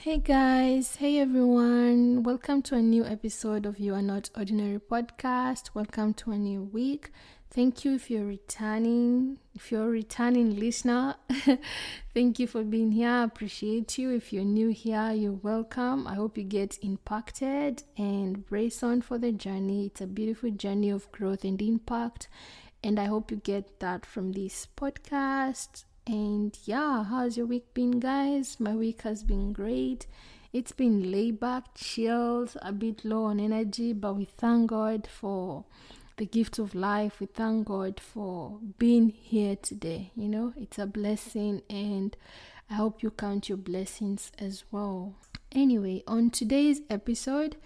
Hey guys, hey everyone. Welcome to a new episode of You Are Not Ordinary podcast. Welcome to a new week. Thank you if you're returning. If you're a returning listener, thank you for being here. I appreciate you. If you're new here, you're welcome. I hope you get impacted and brace on for the journey. It's a beautiful journey of growth and impact. And I hope you get that from this podcast. And yeah, how's your week been, guys? My week has been great. It's been laid back, chilled, a bit low on energy, but we thank God for the gift of life. We thank God for being here today. It's a blessing, and I hope you count your blessings as well. Anyway, on today's episode,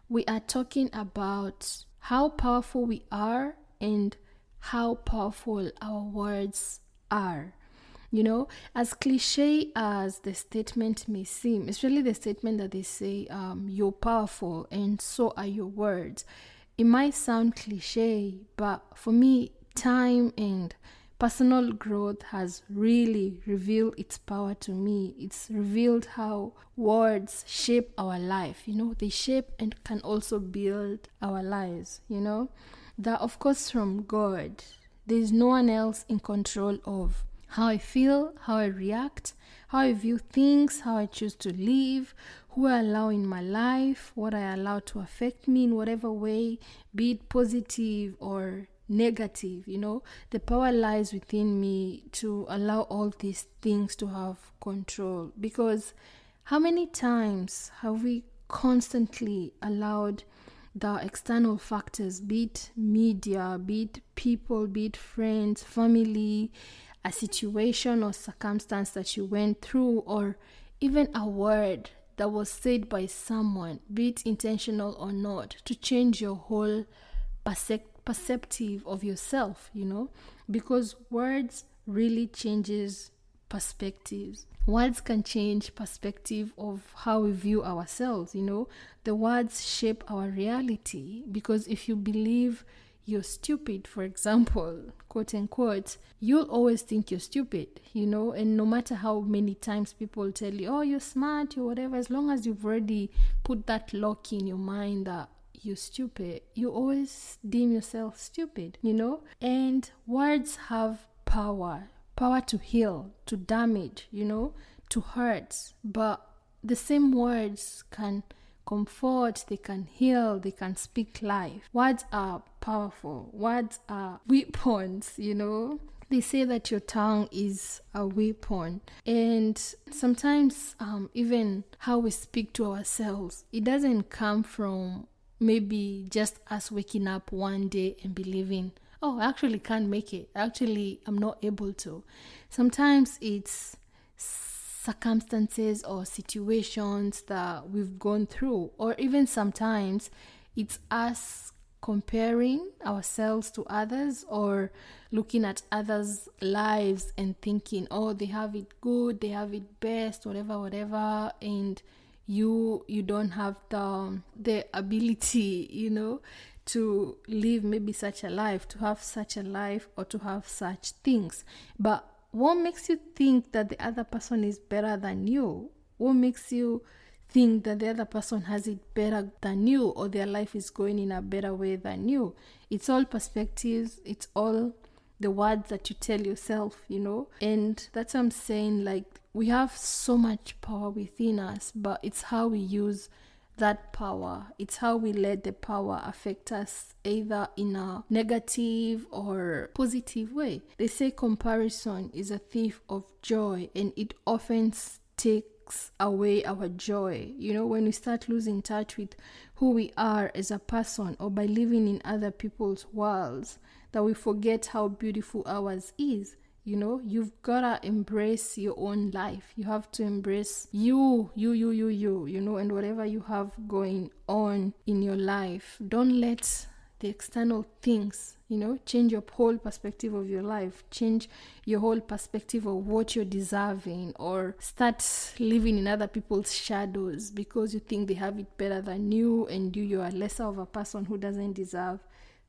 we are talking about how powerful we are and how powerful our words are. As cliche as the statement may seem, especially the statement that they say, you're powerful and so are your words. It might sound cliche, but for me, time and personal growth has really revealed its power to me. It's revealed how words shape our life. They shape and can also build our lives. That, of course, from God. There's no one else in control of how I feel, how I react, how I view things, how I choose to live, who I allow in my life, what I allow to affect me in whatever way, be it positive or negative. The power lies within me to allow all these things to have control. Because how many times have we constantly allowed the external factors, be it media, be it people, be it friends, family, a situation or circumstance that you went through, or even a word that was said by someone, be it intentional or not, to change your whole perceptive of yourself, because words really changes perspectives. Words can change perspective of how we view ourselves. The words shape our reality, because if you believe you're stupid, for example, quote unquote, you'll always think you're stupid, and no matter how many times people tell you, oh, you're smart, you're whatever, as long as you've already put that lock in your mind that you're stupid, you always deem yourself stupid, and words have power to heal, to damage, to hurt, but the same words can comfort, they can heal, they can speak life. Words are powerful. Words are weapons, They say that your tongue is a weapon. And sometimes even how we speak to ourselves, it doesn't come from maybe just us waking up one day and believing, oh, I actually can't make it. Actually, I'm not able to. Sometimes it's circumstances or situations that we've gone through, or even sometimes it's us comparing ourselves to others or looking at others' lives and thinking, oh, they have it good, they have it best, whatever, and you don't have the ability, to live maybe such a life, to have such a life, or to have such things. But what makes you think that the other person is better than you? What makes you think that the other person has it better than you, or their life is going in a better way than you? It's all perspectives. It's all the words that you tell yourself, And that's what I'm saying. Like, we have so much power within us, but it's how we use that power. It's how we let the power affect us, either in a negative or positive way. They say comparison is a thief of joy, and it often takes away our joy. When we start losing touch with who we are as a person, or by living in other people's worlds, that we forget how beautiful ours is. You've gotta embrace your own life. You have to embrace you, and whatever you have going on in your life. Don't let the external things, change your whole perspective of your life, change your whole perspective of what you're deserving, or start living in other people's shadows because you think they have it better than you, and you are lesser of a person who doesn't deserve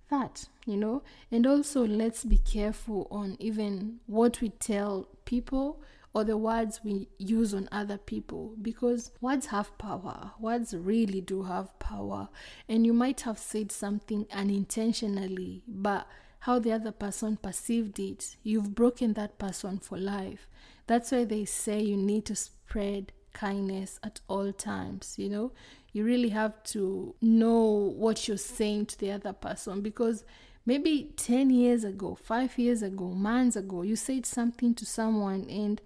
that, And also, let's be careful on even what we tell people or the words we use on other people, because words have power. Words really do have power. And you might have said something unintentionally, but how the other person perceived it, you've broken that person for life. That's why they say you need to spread kindness at all times. You really have to know what you're saying to the other person, because maybe 10 years ago, 5 years ago, months ago, you said something to someone and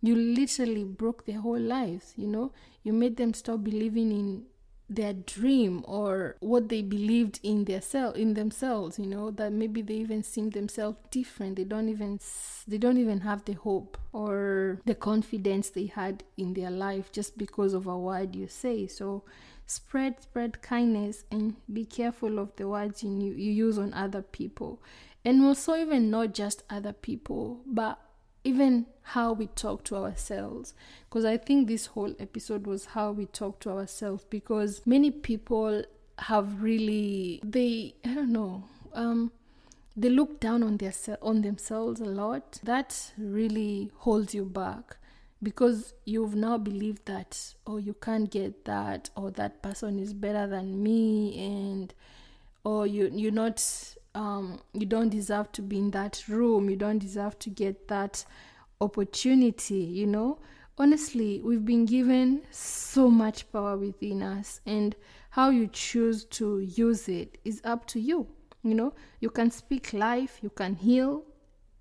you literally broke their whole lives. You made them stop believing in their dream or what they believed in themselves. That maybe they even seem themselves different. They don't even have the hope or the confidence they had in their life just because of a word you say. So spread kindness, and be careful of the words you use on other people. And also, even not just other people, but even how we talk to ourselves. Because I think this whole episode was how we talk to ourselves, because many people have really, they look down on themselves a lot. That really holds you back, because you've now believed that, oh, you can't get that, or that person is better than me, and or you're not you don't deserve to be in that room, you don't deserve to get that opportunity. Honestly, we've been given so much power within us, and how you choose to use it is up to you. You can speak life, you can heal,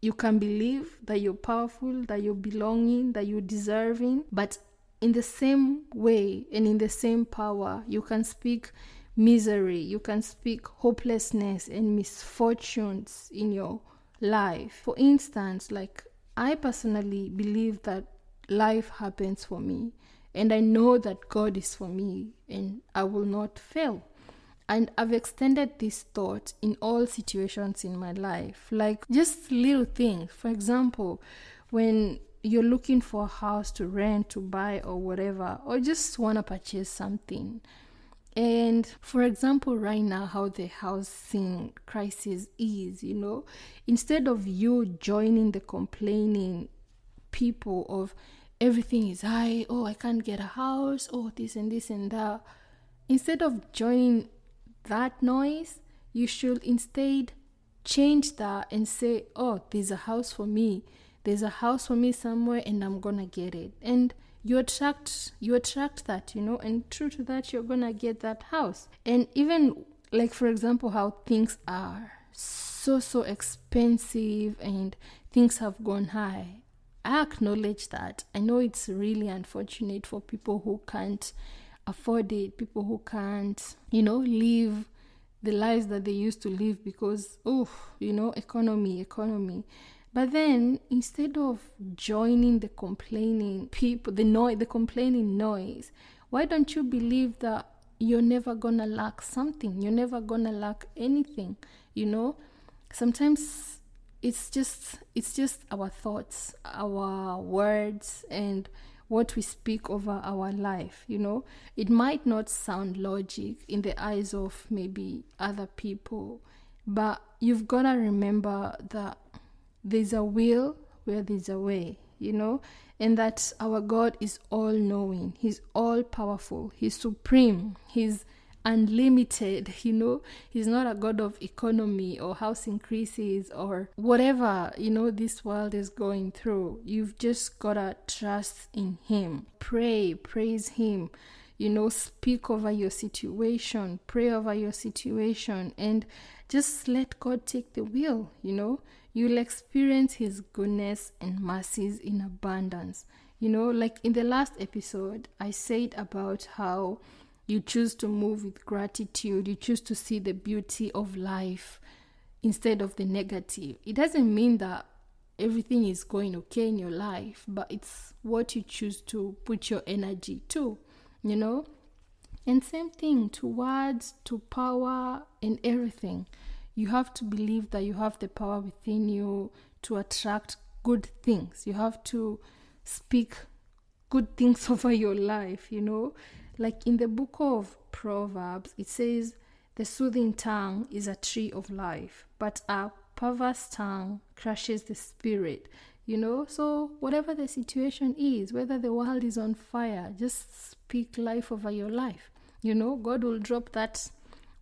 you can believe that you're powerful, that you're belonging, that you're deserving. But in the same way and in the same power, you can speak misery, you can speak hopelessness and misfortunes in your life. For instance, like, I personally believe that life happens for me, and I know that God is for me, and I will not fail. And I've extended this thought in all situations in my life, like just little things. For example, when you're looking for a house to rent, to buy, or whatever, or just want to purchase something. And for example, right now, how the housing crisis is, instead of you joining the complaining people of everything is high, oh, I can't get a house, oh, this and this and that, instead of joining that noise, you should instead change that and say, oh, there's a house for me somewhere, and I'm gonna get it. And you attract that, and true to that, you're gonna get that house. And even, like, for example, how things are so expensive and things have gone high, I acknowledge that. I know it's really unfortunate for people who can't afford it, people who can't, live the lives that they used to live, because economy. But then, instead of joining the complaining people, the complaining noise, why don't you believe that you're never gonna lack something? You're never gonna lack anything. Sometimes it's just our thoughts, our words, and what we speak over our life. It might not sound logic in the eyes of maybe other people, but you've got to remember that there's a will where there's a way, and that our God is all-knowing, He's all-powerful, He's supreme, He's unlimited. He's not a God of economy or house increases or whatever this world is going through. You've just gotta trust in Him, praise Him, speak over your situation, pray over your situation, and just let God take the wheel. You'll experience His goodness and mercies in abundance. Like in the last episode, I said about how you choose to move with gratitude. You choose to see the beauty of life instead of the negative. It doesn't mean that everything is going okay in your life, but it's what you choose to put your energy to, And same thing to words, to power, and everything. You have to believe that you have the power within you to attract good things. You have to speak good things over your life, Like in the book of Proverbs, it says, the soothing tongue is a tree of life, but a perverse tongue crushes the spirit. So whatever the situation is, whether the world is on fire, just speak life over your life. God will drop that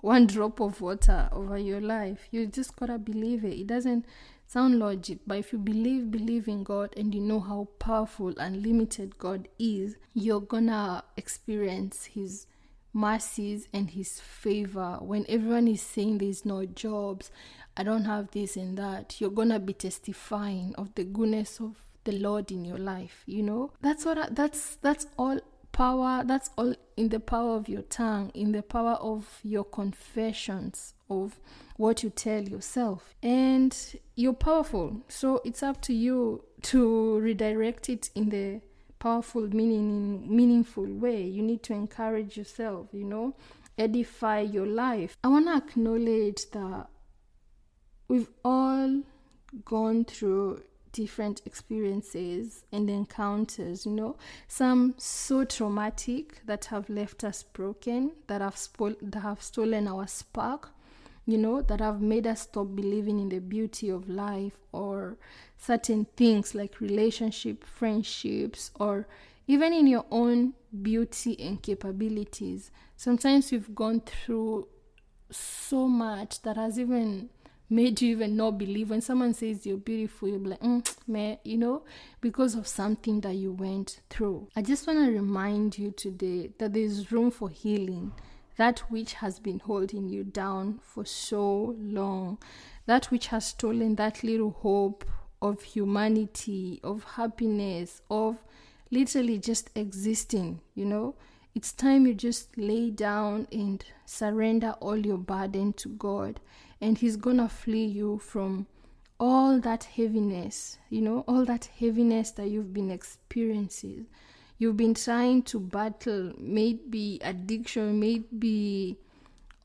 one drop of water over your life. You just gotta believe it. It doesn't sound logic, but if you believe in God, and you know how powerful and limited God is, you're gonna experience his mercies and his favor. When everyone is saying there's no jobs, I don't have this and that, you're gonna be testifying of the goodness of the Lord in your life. That's all power. That's all in the power of your tongue, in the power of your confessions of what you tell yourself. And you're powerful, so it's up to you to redirect it in the powerful, meaningful way. You need to encourage yourself, edify your life. I want to acknowledge that we've all gone through different experiences and encounters, some so traumatic that have left us broken, that have stolen our spark, that have made us stop believing in the beauty of life, or certain things like relationship, friendships, or even in your own beauty and capabilities. Sometimes we've gone through so much that has even made you even not believe. When someone says you're beautiful, you're like, meh, because of something that you went through. I just want to remind you today that there's room for healing. That which has been holding you down for so long, that which has stolen that little hope of humanity, of happiness, of literally just existing, It's time you just lay down and surrender all your burden to God, and he's gonna free you from all that heaviness, all that heaviness that you've been experiencing. You've been trying to battle, maybe addiction, maybe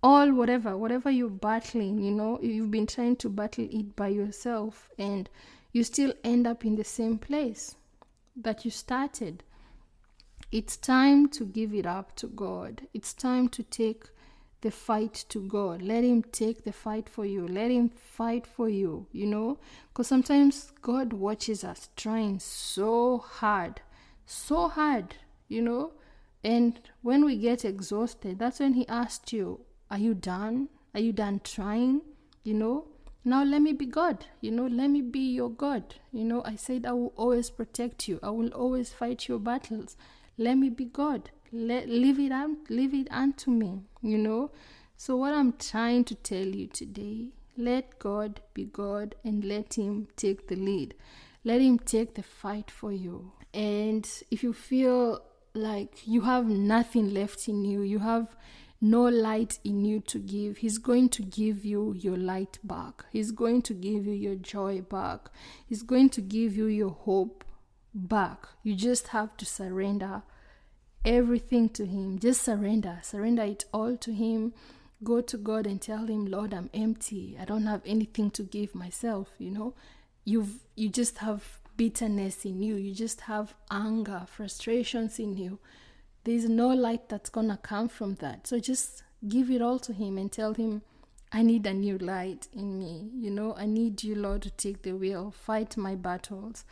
all whatever you're battling, you've been trying to battle it by yourself, and you still end up in the same place that you started. It's time to give it up to God. It's time to take the fight to God. Let him take the fight for you. Let him fight for you, because sometimes God watches us trying so hard, and when we get exhausted, that's when he asked you, are you done? Are you done trying? Now let me be God, let me be your God. I said I will always protect you. I will always fight your battles. Let me be God. Leave it unto me, So what I'm trying to tell you today, let God be God and let him take the lead. Let him take the fight for you. And if you feel like you have nothing left in you, you have no light in you to give, he's going to give you your light back. He's going to give you your joy back. He's going to give you your hope back. You just have to surrender everything to him. Just surrender it all to him. Go to God and tell him, Lord, I'm empty. I don't have anything to give myself. You just have bitterness in you. You just have anger, frustrations in you. There's no light that's gonna come from that. So just give it all to him and tell him, I need a new light in me. I need you, Lord, to take the wheel, fight my battles.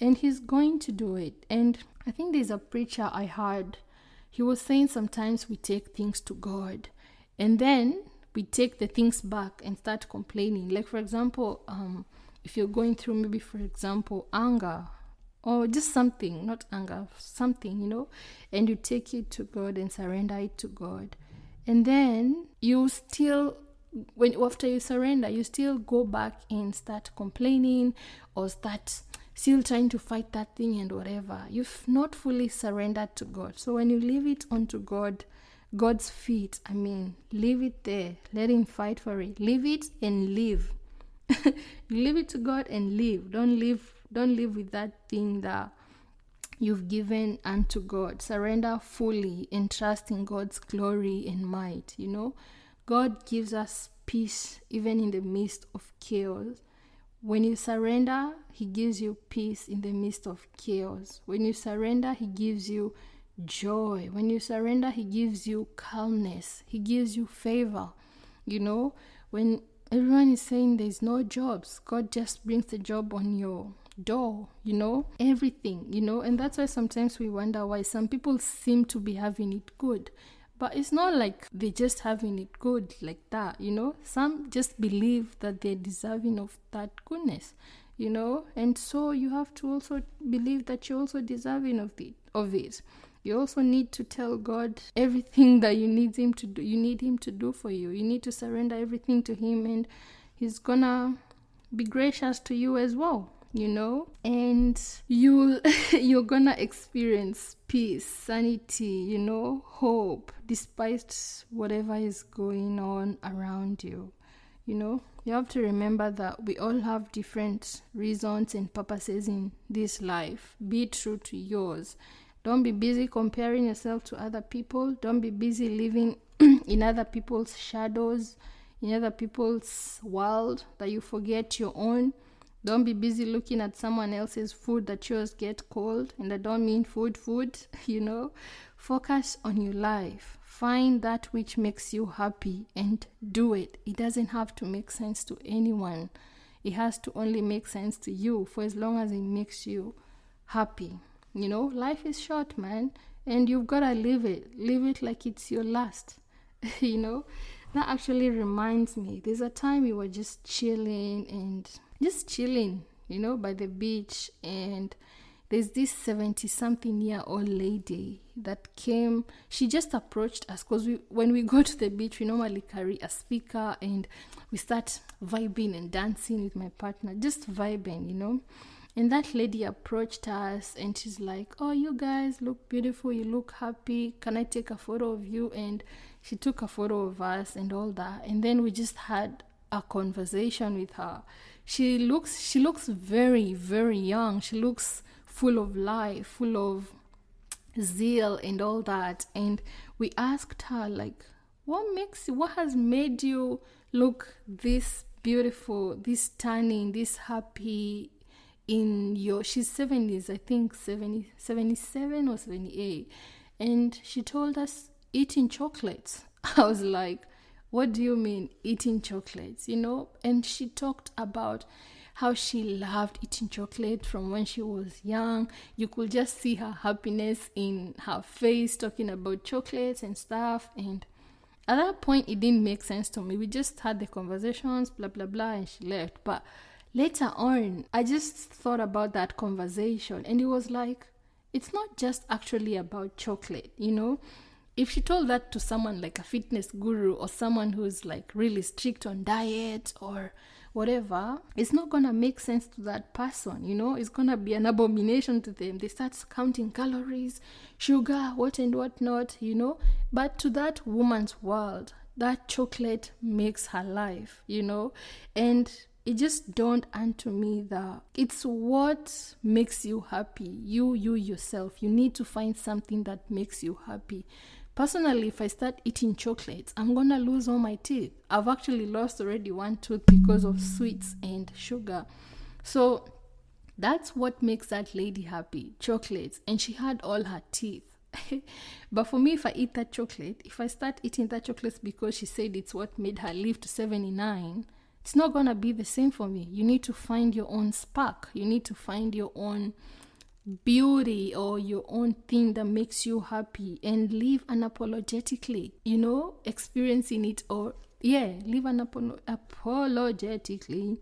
And he's going to do it. And I think there's a preacher I heard. He was saying sometimes we take things to God, and then we take the things back and start complaining. Like, for example, if you're going through maybe, for example, anger, or just something, not anger, something, and you take it to God and surrender it to God. And then you still, after you surrender, you still go back and start complaining, or start still trying to fight that thing and whatever. You've not fully surrendered to God. So when you leave it onto God's feet, leave it there. Let him fight for it. Leave it and live. You leave it to God and live. Don't live with that thing that you've given unto God. Surrender fully and trust in God's glory and might. God gives us peace even in the midst of chaos. When you surrender, he gives you peace in the midst of chaos. When you surrender, he gives you joy. When you surrender, he gives you calmness. He gives you favor. When everyone is saying there's no jobs, God just brings the job on your door, everything, and that's why sometimes we wonder why some people seem to be having it good. But it's not like they just having it good like that, Some just believe that they're deserving of that goodness, And so you have to also believe that you're also deserving of it. You also need to tell God everything that you need Him to do. You need Him to do for you. You need to surrender everything to Him, and He's gonna be gracious to you as well. And you're gonna experience peace, sanity, hope, despite whatever is going on around you. You have to remember that we all have different reasons and purposes in this life. Be true to yours. Don't be busy comparing yourself to other people. Don't be busy living in other people's shadows, in other people's world, that you forget your own. Don't be busy looking at someone else's food that yours get cold. And I don't mean food, Focus on your life. Find that which makes you happy and do it. It doesn't have to make sense to anyone. It has to only make sense to you, for as long as it makes you happy. Life is short, man, and you've got to live it. Live it like it's your last. That actually reminds me, there's a time we were just chilling, by the beach, and there's this 70-something-year-old lady that came. She just approached us because when we go to the beach, we normally carry a speaker and we start vibing and dancing with my partner, just vibing, And that lady approached us and she's like, "Oh, you guys look beautiful. You look happy. Can I take a photo of you?" And she took a photo of us and all that. And then we just had a conversation with her. She looks very, very young. She looks full of life, full of zeal and all that. And we asked her, like, what has made you look this beautiful, this stunning, this happy in she's 70s, I think 77 or 78. And she told us eating chocolates. I was like, what do you mean eating chocolates? And she talked about how she loved eating chocolate from when she was young. You could just see her happiness in her face talking about chocolates and stuff. And at that point, it didn't make sense to me. We just had the conversations, blah, blah, blah, and she left. But later on, I just thought about that conversation, and it was like, it's not just actually about chocolate, If she told that to someone like a fitness guru or someone who's like really strict on diet or whatever, it's not gonna make sense to that person, It's gonna be an abomination to them. They start counting calories, sugar, what and what not, But to that woman's world, that chocolate makes her life, And it just dawned onto me that it's what makes you happy. You yourself. You need to find something that makes you happy. Personally, if I start eating chocolates, I'm going to lose all my teeth. I've actually lost already one tooth because of sweets and sugar. So that's what makes that lady happy, chocolates. And she had all her teeth. But for me, if I eat that chocolate, if I start eating that chocolate because she said it's what made her live to 79, it's not going to be the same for me. You need to find your own spark. You need to find your own beauty or your own thing that makes you happy and live unapologetically, experiencing it, or live unapologetically,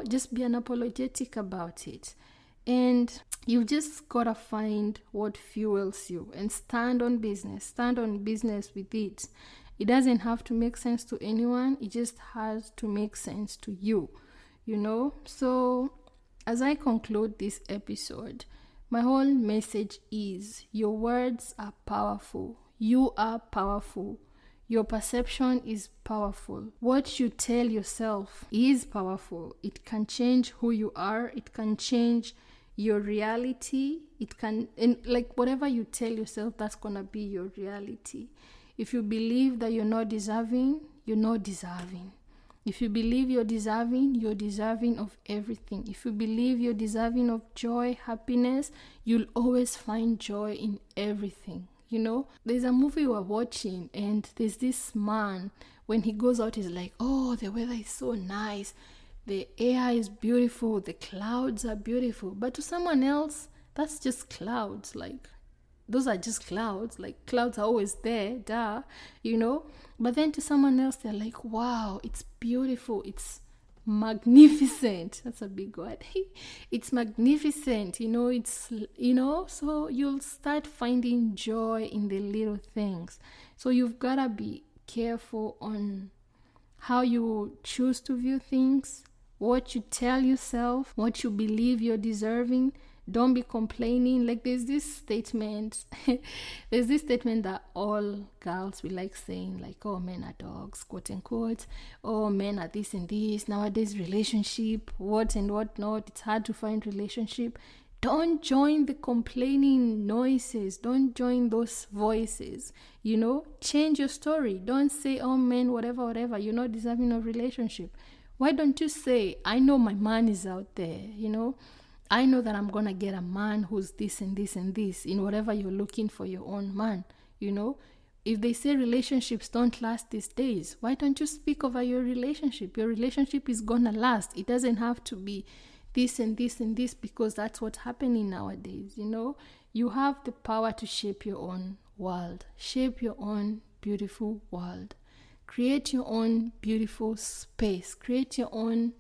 just be unapologetic about it. And you've just got to find what fuels you and stand on business with it. It doesn't have to make sense to anyone. It just has to make sense to you, So as I conclude this episode, my whole message is your words are powerful. You are powerful. Your perception is powerful. What you tell yourself is powerful. It can change who you are. It can change your reality. It can, and like whatever you tell yourself, that's going to be your reality. If you believe that you're not deserving, you're not deserving. If you believe you're deserving of everything. If you believe you're deserving of joy, happiness, you'll always find joy in everything. There's a movie we're watching, and there's this man, when he goes out, he's like, "Oh, the weather is so nice. the air is beautiful, the clouds are beautiful. But to someone else, that's just clouds. Like, those are just clouds. Like, clouds are always there, duh, you know. But then to someone else, they're like, wow, it's beautiful, it's magnificent. That's a big word. It's magnificent, so you'll start finding joy in the little things. So you've got to be careful on how you choose to view things, what you tell yourself, what you believe you're deserving. Don't be complaining. Like, there's this statement that all girls will like saying, like, oh, men are dogs, quote unquote. Oh, men are this and this. Nowadays, relationship, what and what not. It's hard to find relationship. Don't join the complaining noises. Don't join those voices. Change your story. Don't say, oh, men, whatever, you're not deserving of relationship. Why don't you say, I know my man is out there, I know that I'm going to get a man who's this and this and this in whatever you're looking for your own man, If they say relationships don't last these days, why don't you speak over your relationship? Your relationship is going to last. It doesn't have to be this and this and this, because that's what's happening nowadays, You have the power to shape your own world. Shape your own beautiful world. Create your own beautiful space. Create your own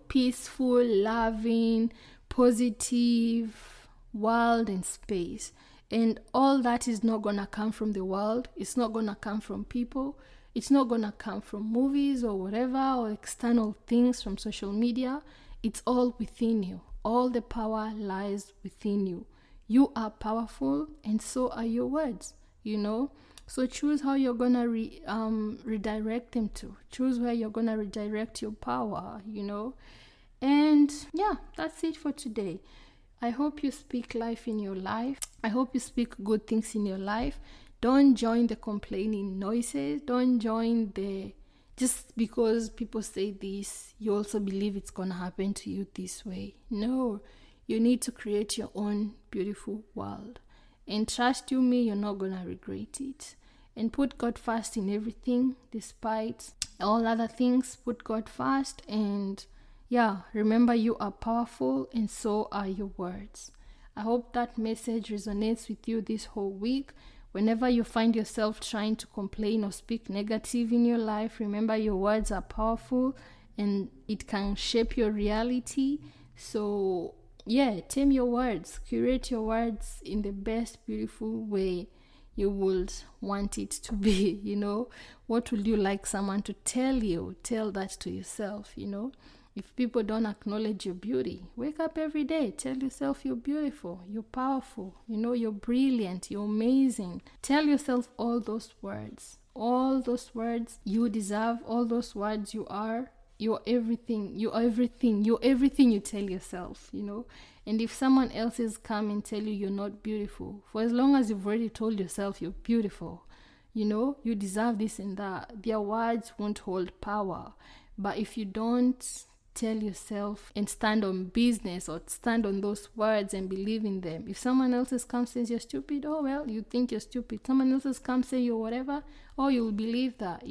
peaceful, loving, positive world and space. And all that is not going to come from the world. It's not going to come from people. It's not going to come from movies or whatever, or external things from social media. It's all within you. All the power lies within you. You are powerful, and so are your words, So choose how you're going to redirect them to. Choose where you're going to redirect your power, And yeah, that's it for today. I hope you speak life in your life. I hope you speak good things in your life. Don't join the complaining noises. Don't join just because people say this, you also believe it's going to happen to you this way. No, you need to create your own beautiful world. And trust you me, you're not going to regret it. And put God first in everything, despite all other things. Put God first. And yeah, remember, you are powerful, and so are your words. I hope that message resonates with you this whole week. Whenever you find yourself trying to complain or speak negative in your life, remember your words are powerful and it can shape your reality. So yeah, tame your words, curate your words in the best beautiful way you would want it to be. What would you like someone to tell you? Tell that to yourself. If people don't acknowledge your beauty, wake up every day, tell yourself you're beautiful, you're powerful, you're brilliant, you're amazing. Tell yourself all those words you deserve, all those words you are. You're everything you tell yourself, And if someone else is come and tell you you're not beautiful, for as long as you've already told yourself you're beautiful, you deserve this and that, their words won't hold power. But if you don't tell yourself and stand on business, or stand on those words and believe in them, if someone else comes says you're stupid, oh well, you think you're stupid. Someone else comes say you're whatever, oh, you'll believe that,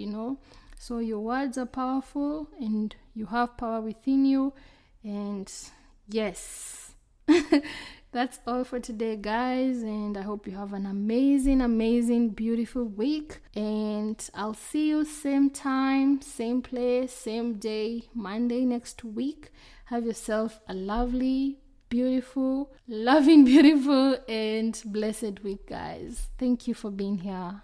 So your words are powerful, and you have power within you. And yes, that's all for today, guys. And I hope you have an amazing, beautiful week. And I'll see you same time, same place, same day, Monday next week. Have yourself a lovely, beautiful, loving, beautiful, and blessed week, guys. Thank you for being here.